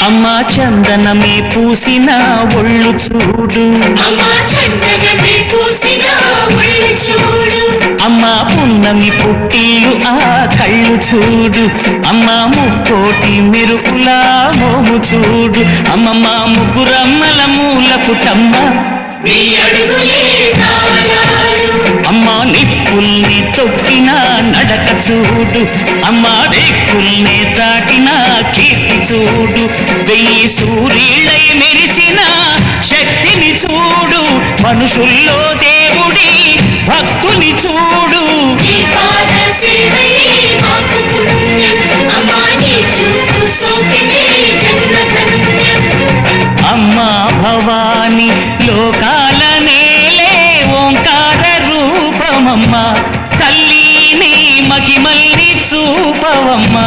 అమ్మా చందనమే పూసిన ఒళ్ళు చూడు, అమ్మా చందనమే పూసిన ఒళ్ళు చూడు, అమ్మా పున్నమి పుట్టిలు ఆ కళ్ళు చూడు, అమ్మా ముక్కోటి మెరుపుల మోము చూడు, అమ్మమ్మ ముగ్గురమ్మల మూల పుటమ్మ నీ అడుగులే కావలారు, అమ్మా నిప్పుల్ని తొక్కిన నడక చూడు, అమ్మా రేకుల్ని దాటిన కీర్తి చూడు, వెయ్యి సూర్యులై మెరిసిన శక్తిని చూడు, మనుషుల్లో దేవుడి భక్తుని చూడు. నీ పాద సేవయే మాకు పుణ్యం, అమ్మా నీ చూపు సోకినే జన్మ ధన్యం. అమ్మా భవాని లోకాల నేలే ఓంకార రూపమమ్మా, తల్లి నీ మహిమల్ని చూపవమ్మా.